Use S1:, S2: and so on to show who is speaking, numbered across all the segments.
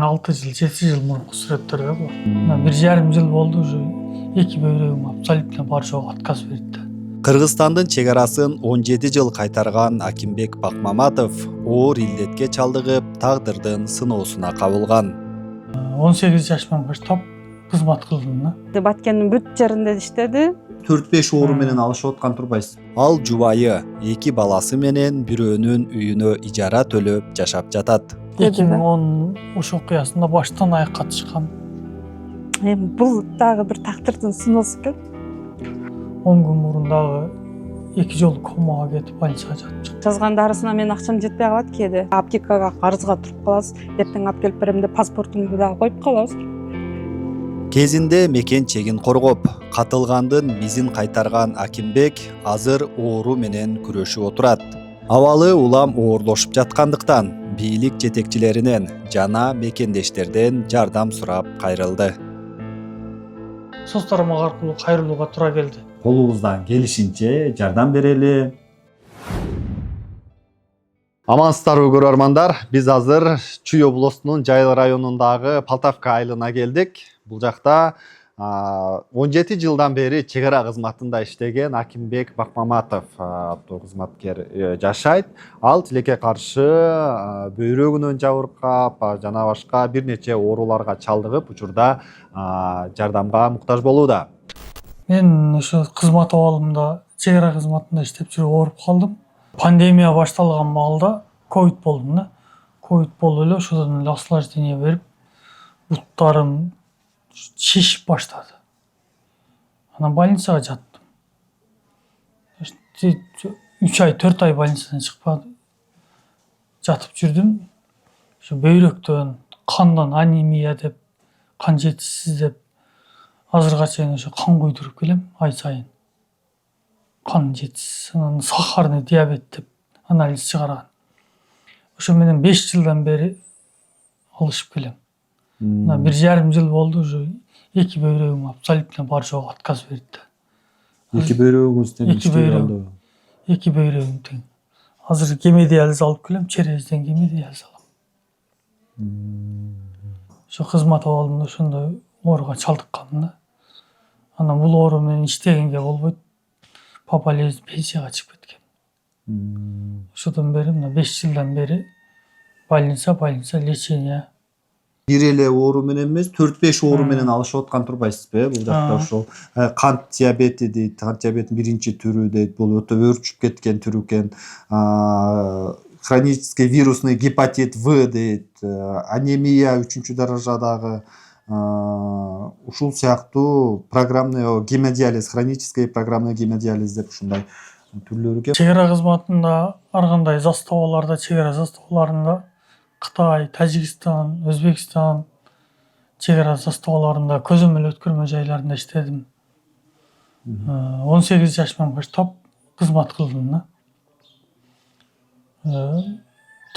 S1: Мындан 6 жыл, 7 жыл мурунку сүрөттөр да бул. Мына 1,5 жыл болду уже эки бөйрөгүм абсолютно бар жогу отказ берди.
S2: Кыргызстандын чегарасын 17 жыл кайтарган Акимбек Бакмаматов оор илдетке чалдыгып, тагдырдын сыноосуна кабылган.
S1: 18 жашыман баштап кызмат кылдым да.
S3: Баткендин бүт жеринде иштеди.
S2: 4-5 оору менен алышып аткан турбайсыз. Ал жубайы, 2 баласы менен бирөөнүн үйүнө ижара төлөп жашап жатат.
S1: 2010 ошол окуясында баштан аякка чыккан.
S3: Эми бул дагы бир тагдырдын сыноосу экен.
S1: 10 күн мурун дагы 2 жолу комага кетип больницага жатып чыктым.
S3: Жазган дарысына менин акчам жетпей калат кээде. Аптекага карызга туруп калабыз. Эртең алып келип берем деп паспортумду дагы коюп калабыз.
S2: Кезинде мекен чегин коргоп, катылгандын бизин кайтарган Акимбек азыр оору менен күрөшүп отурат. Абалы улам оорлошуп жаткандыктан бийлик жетекчилеринен жана мекендештерден жардам сурап кайрылды.
S1: Соц тармак аркылуу кайрылууга туура келди.
S2: Колубуздан келишинче жардам берели. Амансыздарбы көрөрмандар, биз азыр Чүй облусунун Жайыл районундагы Полтавка айылына келдик. Бул жакта 17 жылдан бери чегара кызматында иштеген Акимбек Бакмаматов аттуу кызматкер жашайт. Ал тилекке каршы бөйрөгүнөн жабыркап, жана башка бир нече ооруларга чалдыгып, учурда жардамга муктаж болууда.
S1: Мен ошо кызмат абалымда чегара кызматында иштеп жүрүп ооруп калдым. Пандемия башталган маалда ковид болдум да. Ковид болуп эле ошодон эле осложнение берип, буттарым шишип баштады. Анан больницага жаттым. 3 ай, 4 ай больницадан чыкпады. Жатып жүрдүм. Ошо бөйрөктөн, кандан анемия деп, кан жетишсиз деп азырга чейин ошо кан куйдуруп келем ай сайын. Кан жетишсиз, анан сахарный диабет деп анализ чыгарган. Ошо менен 5 жылдан бери алышып келем. Мына 1,5 жыл болду уже эки бөйрөгүм абсолютно бар жогу отказ берди.
S2: Эки бөйрөгүңүз тең иштей алды.
S1: Эки бөйрөгүм тең. Азыр гемодиализ алып келем, черезден гемодиализ алам. Ошо кызмат абалымда ошондой ооруга чалдыкканмын да. Анан бул оору менен иштегенге болбойт. По болезни пенсияга чыгып кеткем. Ошодон бери мына 5 жылдан бери больница лечение.
S2: Бир эле оору менен эмес, 4-5 оору менен алышып аткан турбайсызбы? Бул жакта ошол кант диабети дейт, кант диабетинин биринчи түрү дейт, бул өтө өрчүп кеткен түрү экен. Хронический вирусный гепатит В дейт, анемия 3 даражадагы, ушул сыяктуу программный гемодиализ, хронический программный гемодиализ деп ушундай түрлөрү экен.
S1: Чегара кызматында ар кандай заставаларда, чегара заставаларында Кытай, Тажикстан, Өзбекстан чегара заставаларында, көзөмөл өткөрмө жайларында иштедим. 18 жашыман баштап кызмат кылдым да.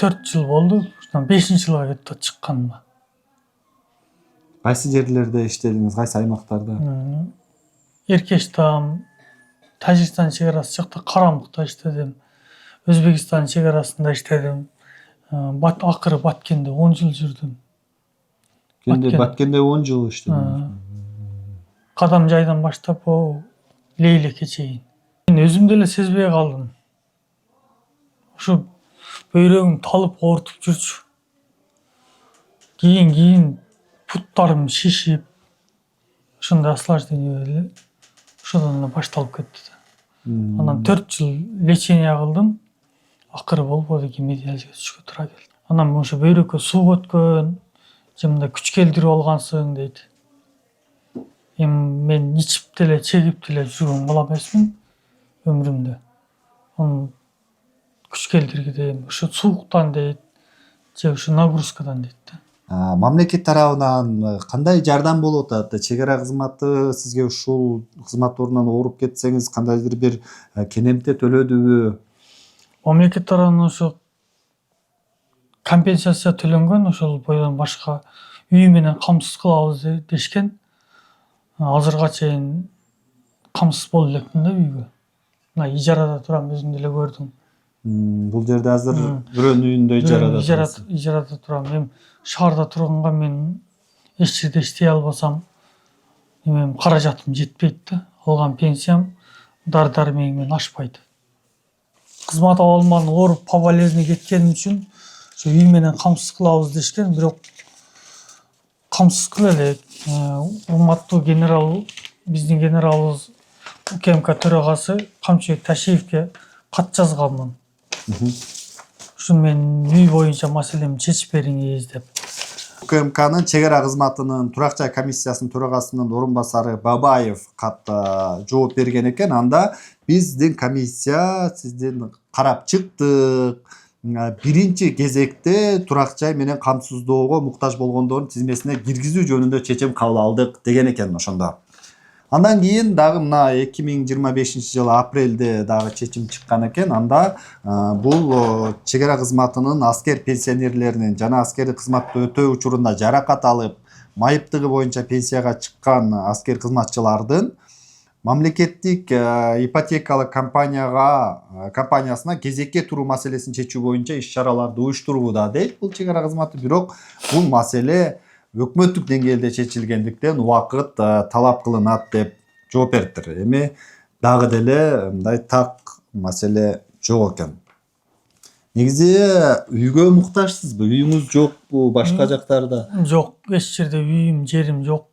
S1: 4 жыл болду, 5-жылга кетип чыкканым.
S2: Кайсы жерлерде иштедиңиз, кайсы аймактарда?
S1: Эркештам, Тажикстан чегарасы жакта Карамыкта иштедим. Өзбекстан чегарасында иштедим. Акыры Баткенде 10 жыл жүрдүм.
S2: Баткенде 10 жыл иштедиңиз.
S1: Кадам жайдан баштап Лейлекке чейин. Мен өзүм деле сезбей калдым. Ушу бөйрөгүм талып оорутуп жүрчү. Кийин буттарым шишип, ошондой осложнение эле ошодон эле башталып кетти. Анан 4 жыл лечение кылдым. Акыры болбоду, гемодиализге түшкө туура келди. Анан ошо бөйрөккө суу өткөн, жымда күч келтирип алгансың дейт. Эми мен ичип деле, чегип деле жүргөн бала эмесмин өмүрүмдө. Анан күч келтиргиден, ошо сууктан дейт, же ошо нагрузкадан дейт.
S2: Мамлекет тарабынан кандай жардам болуп атат? Чегара кызматы сизге ушул кызмат ордунан ооруп кетсеңиз кандайдыр бир кенемте төлөдүбү?
S1: Мамлекет тарабынан ошо компенсация төлөнгөн, ошол бойдон башка үй менен камсыз кылабыз дешкен. Азырга чейин камсыз болуп электим да үйгө. Мына ижарада турам, өзүң деле көрдүң.
S2: Бул жерде азыр бирөөнүн үйүндө
S1: ижарада турам. Эми шаарда турганга мен эч жерде иштей албасам, эми каражатым жетпейт да. Алган пенсиям дары дармегим менен ашпайт. Кызмат ала алман ооруп по болезни кеткеним үчүн ошо үй менен камсыз кылабыз дешкен, бирок камсыз кыла элек. Урматтуу генерал, биздин генералыбыз УКМК төрагасы Камчыбек Ташиевке кат жазганмын. Ушун мен үй боюнча маселемди чечип бериңиз деп.
S2: УКМКнын чек ара кызматынын турак жай комиссиясынын төрагасынын орун басары Бабаев катта жооп берген экен. Анда биздин комиссия сиздин карап чыктык. Биринчи кезекте турак жай менен камсыздоого муктаж болгондордун тизмесине киргизүү жөнүндө чечим кабыл алдык деген экен ошондо. Андан кийин дагы мына 2025-жылы апрелде дагы чечим чыккан экен. Анда бул чек ара кызматынын аскер пенсионерлеринин жана аскердик кызматты өтөө учурунда жаракат алып, майыптыгы боюнча пенсияга чыккан аскер кызматчылардын мамлекеттик ипотекалык компаниясына кезекке туруу маселесин чечүү боюнча иш-чараларды уюштурууда дейт бул чек ара кызматы. Бирок бул маселе өкмөттүк деңгээлде чечилгендиктен убакыт талап кылынат деп жооп бериптир. Эми дагы деле мындай так маселе жок экен. Негизи үйгө муктажсызбы? Үйүңүз жокпу башка жактарда?
S1: Жок, эч жерде үйүм, жерим жок.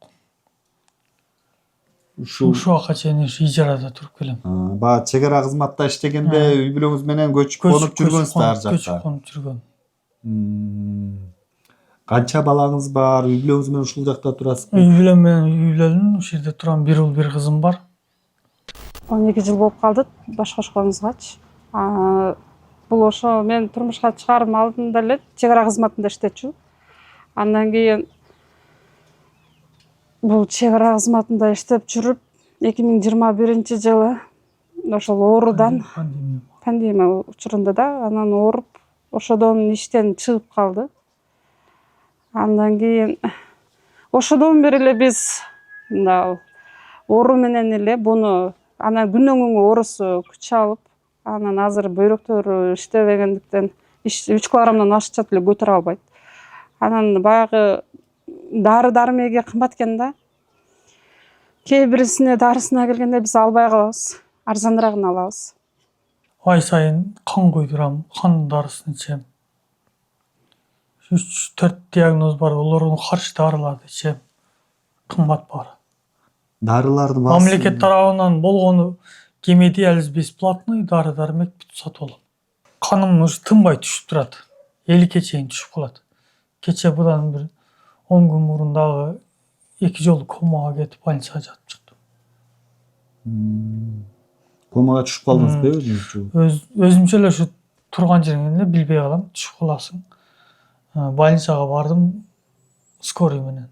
S1: Ушу вакытка чейин ижарада туруп келем.
S2: Баягы чек ара кызматта иштегенде үй бүлөңүз менен көчүп конуп жүргөнсүз ар жакта.
S1: Көчүп конуп жүргөн.
S2: Канча балаңыз бар? Үй бүлөңүз менен ушул жакта турасызбы?
S1: Үй бүлөм менен үйлөндүм, ушул жерде турам. Бир уул, бир кызым бар.
S3: 12 жыл болуп калды баш кошконубузгачы. Бул ошо мен турмушка чыгарым алдында эле чек ара кызматында иштечү. Андан кийин бул чек ара кызматында иштеп жүрүп 2021-жылы ошол оорудан пандемия учурунда да анан ооруп ошодон иштен чыгып калды. Андан кийин ошодон бери эле биз мына оору менен эле буну анан күнөн күнгө оорусу күч алып, анан азыр бөйрөктөрү иштебегендиктен 3 килограммдан ашча эле көтөрө албайт. Анан баягы дары дармеге кымбат экен да. Кээ бирисине дарысына келгенде биз албай калабыз. Арзаныраакын алабыз.
S1: Ай сайын кан куйдурам, кан дарысын ичем. 3-4 диагноз бар, олордун каршы дарыларды ичем. Кымбат бар.
S2: Дарылардын
S1: Мамлекет тарабынан болгону гемодиализ бесплатный, дары дармек бүт сатып алам. Каным ушу тынбай түшүп турат. 50 чейин түшүп калат. Кече будан бир 10 күн мурун дагы 2 жолу комага кетип больницага жатып чыктым.
S2: Комага түшүп калдыңызбы өзүңүз?
S1: Өзүмчө эле ушу турган жериңден эле билбей калам, түшүп каласың. Больницага бардым скорый менен.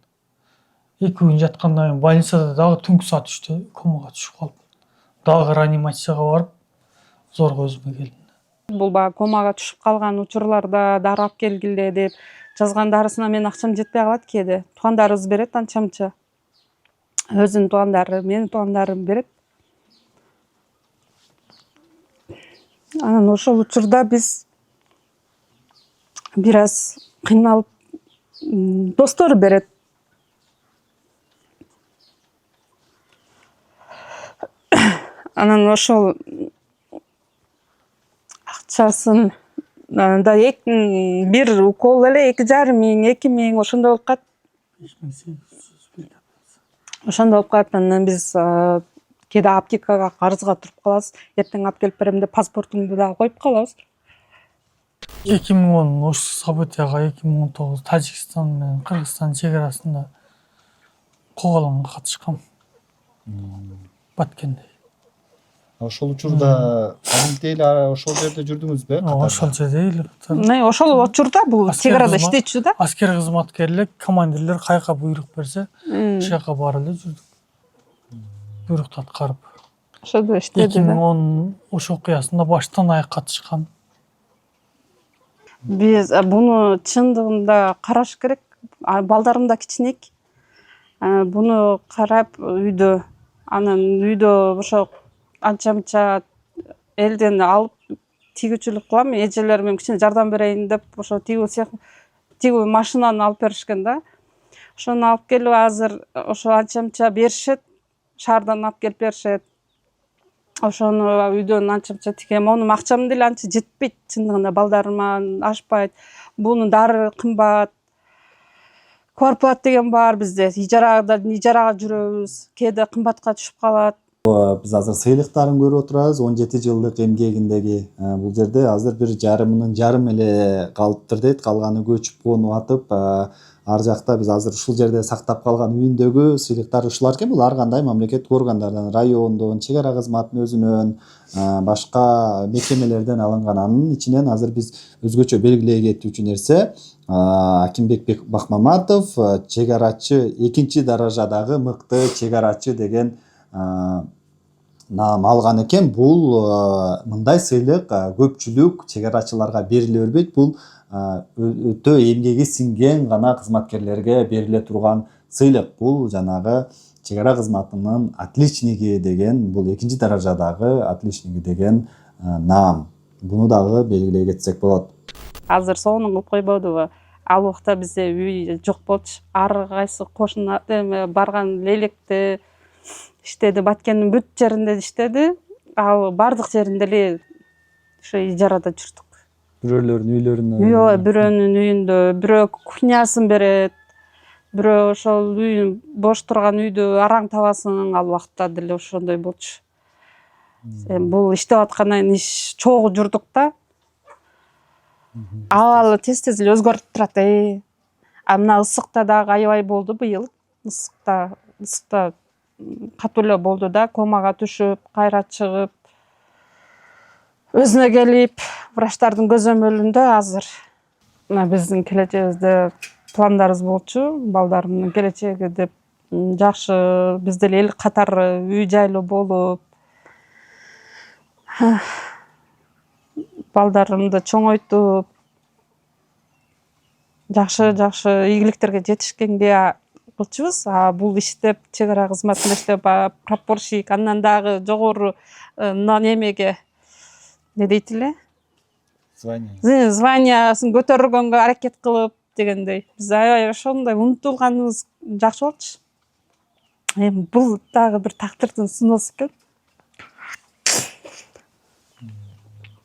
S1: 2 күн жаткандан кийин больницада дагы түнкү саат 3-тө комага түшүп калып, дагы реанимацияга барып, зорго өзүмө келдим.
S3: Бул баягы комага түшүп калган учурларда дары алып келгиле деп жазган дарысына мен акчам жетпей калат кээде. Туугандарыбыз берет анча-мынча. Өзүнүн туугандары, менин туугандарым берет. Анан ошол учурда биз бир аз кыйналып, достору берет. Анан ошол акчасын да бир укол эле 2,5 миң, 2 миң ошондой болуп калат. Ошондой болуп калат. Анан биз кээде аптекага карызга туруп калабыз. Эртең алып келип берем деп паспортуңду дагы коюп калабыз.
S1: 2010 ош событияга 2019 Тажикстан менен Кыргызстан чек арасында коголомго катышкам. Баткенде.
S2: Ошол учурда кадимки эле ошол жерде жүрдүңүзбү?
S1: Ошол жерде эле.
S3: Ошол учурда бул чек арада иштечү да.
S1: Аскер кызматкерлер, командирлер каяка буйрук берсе, ошол жака барып эле жүрдүк. Буйрукту аткарып.
S3: Ошондо иштеди да.
S1: 2010 ош окуясында баштан аяк катышкан.
S3: Биз буну чындыгында караш керек. Балдарым да кичинек. Буну карап үйдө, анан үйдө ошо анча-мынча элден алып тигүүчүлүк кылам, эжелериме кичине жардам берейин деп ошо тигүү машинаны алып беришкен да. Ошону алып келип азыр ошо анча мынча беришет, шаардан алып келип беришет. Ошону үйдөн анча мынча тигем. Монун акчам деле анча жетпейт, чындыгында балдарыма ашпайт. Бунун дары кымбат. Квартплата деген бар бизде. Ижарага жүрөбүз. Кээде кымбатка түшүп калат.
S4: Биз азыр сыйлыктарын көрүп отурабыз. 17 жылдык эмгегиндеги бул жерде азыр 1,5 эле калыптыр дейт. Калганы көчүп конуп атып, ар жакта биз азыр ушул жерде сактап калган үйүндөгү сыйлыктар ушулар экен. Бул ар кандай мамлекеттик органдардан, райондон, чек ара кызматынын өзүнөн, башка мекемелерден алынган. Анын ичинен азыр биз өзгөчө белгилей кетүүчү нерсе Акимбек Бакмаматов чек арачы, 2-даражадагы мыкты чек арачы деген наам алган экен. Бул мындай сыйлык көпчүлүк чек арачыларга бериле бербейт. Бул өтө эмгеги сиңген гана кызматкерлерге бериле турган сыйлык. Бул жанагы чек ара кызматынын отличниги деген, бул 2-даражадагы отличниги деген наам. Буну дагы белгилей кетсек болот.
S3: Азыр сонун кылып койбодубу? Ал убакта бизде үй жок болчу. Ар кайсы кошуна барган электе иштеди, Баткендин бүт жеринде иштеди. Ал бардык жеринде эле ошо ижарада жүрдүк.
S4: Бирөөлөрдүн үйлөрүнө.
S3: Бирөөнүн үйүндө, бирөө кухнясын берет. Бирөө ошол үй бош турган үйдү араң табасың, ал убакта деле ошондой болчу. Бул иштеп аткандан кийин иш чогуу жүрдүк да. Абалы тез эле өзгөрүп турат. А мына ысыкта дагы аябай болду быйыл. Ысыкта катуу эле болду да, комага түшүп, кайра чыгып, өзүнө келип, врачтардын көзөмөлүндө азыр мына биздин келечегибизде пландарыбыз болчу, балдарымдын келечеги деп жакшы, биз деле эл катары үй жайлуу болуп, балдарымды чоңойтуп, жакшы ийгиликтерге жетишкенге кылчубуз. Бул иштеп, чек ара кызматында иштеп, прапорщик, андан дагы жогору немеге не дейт эле? Званиясын көтөргөнгө аракет кылып дегендей. Биз аябай ошондой умтулганыбыз жакшы болчу. Бул дагы бир тактырдын сыноосу экен.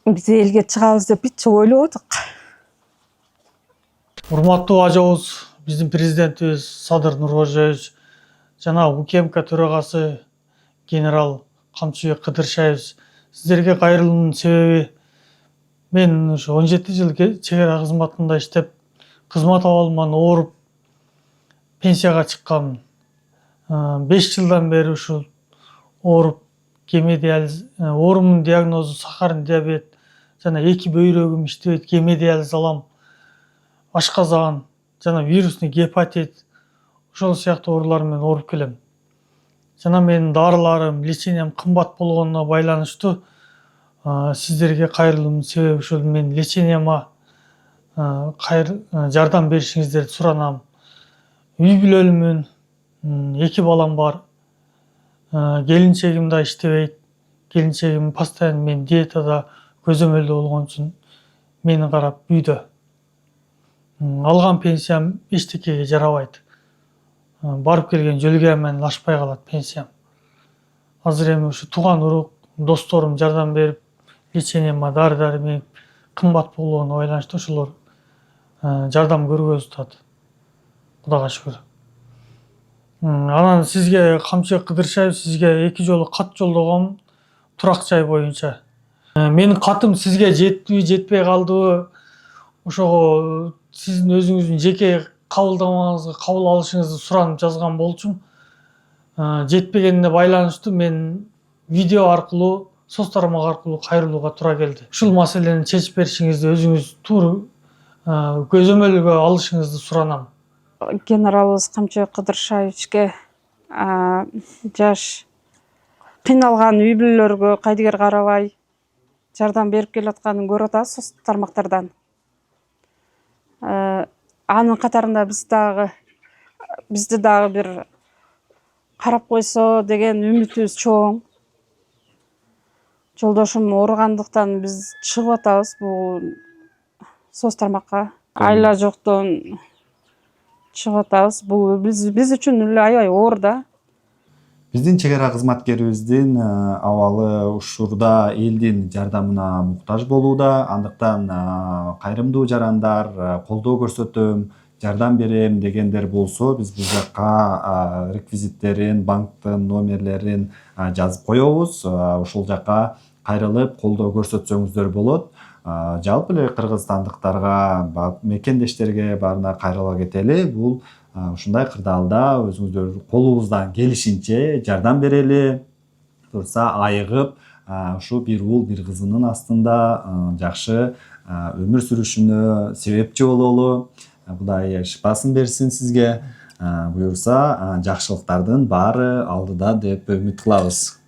S3: Биз элге чыгабыз деп эч ойлободук.
S1: Урматтуу ажабыз, биздин президентибиз Садыр Нуркожоевич, жана УКМК төрагасы генерал Камчыбек Кыдыршаевич, сиздерге кайрылуумдун себеби мен ошо 17 жыл чек ара кызматында иштеп, кызмат абалыман ооруп, пенсияга чыкканмын. 5 жылдан бери ушул ооруп, гемодиализ, оорумдун диагнозу сахарный диабет, жана 2 бөйрөгүм иштебейт, гемодиализ алам, ашказан, жана вирусный гепатит, ошол сыяктуу оорулар менен ооруп келем. Жана менин дарыларым, лечениям кымбат болгонуна байланыштуу сиздерге кайрылуумдун себеби ушул. Мен леченияма жардам беришиңиздерди суранам. Үй бүлөлүмүн, 2 балам бар. Келинчегим да иштебейт. Келинчегим постоянно мен диетада, көзөмөлдө болгон үчүн мени карап үйдө. Алган пенсиям эчтекеге жарабайт. Барып келген жөлгө менен ашпай калат пенсиям. Азыр эми ушу тууган урук, досторум жардам берип, леченияма дары-дармек кымбат болгонуна байланыштуу ошолор жардам көргөзүп атат. Кудайга шүгүр. Анан сизге, Камчыбек Кыдыршаев, сизге 2 жолу кат жолдогом турак жай боюнча. Менин катым сизге жетпи, жетпей калдыбы? Ошого сиздин өзүңүздүн жеке кабыл алышыңызды суранып жазган болчумун. Жетпегенине байланыштуу мен видео аркылуу, соц тармак аркылуу кайрылууга туура келди. Ушул маселени чечип беришиңизди, өзүңүз туура көзөмөлгө алышыңызды суранам.
S3: Генералыбыз Камчыбек Кыдыршаевичке жаш кыйналган үй бүлөлөргө кайдыгер карабай жардам берип келатканын көрүп атабыз соц тармактардан. Анын катарында бизди дагы бир карап койсо деген үмүтүбүз чоң. Жолдошум ооругандыктан биз чыгып атабыз бул соц тармакка. Айла жоктон чыгып атабыз. Бул биз үчүн эле аябай оор да.
S4: Биздин чек ара кызматкерибиздин абалы ушурда элдин жардамына муктаж болууда. Андыктан кайрымдуу жарандар колдоо көрсөтөм, жардам берем дегендер болсо, биз бул жакка реквизиттерин, банктын номерлерин жазып коебуз. Ошол жакка кайрылып колдоо көрсөтсөңүздөр болот. Жалпы эле кыргызстандыктарга, мекендештерге баарына кайрыла кетели. Бул ушундай кырдаалда өзүңүздөр колубуздан келишинче жардам берели. Турса айыгып, ушу бир уул бир кызынын астында жакшы өмүр сүрүшүнө себепчи бололу. Кудай шыпасын берсин сизге. Буюрса жакшылыктардын баары алдыда деп үмүт кылабыз.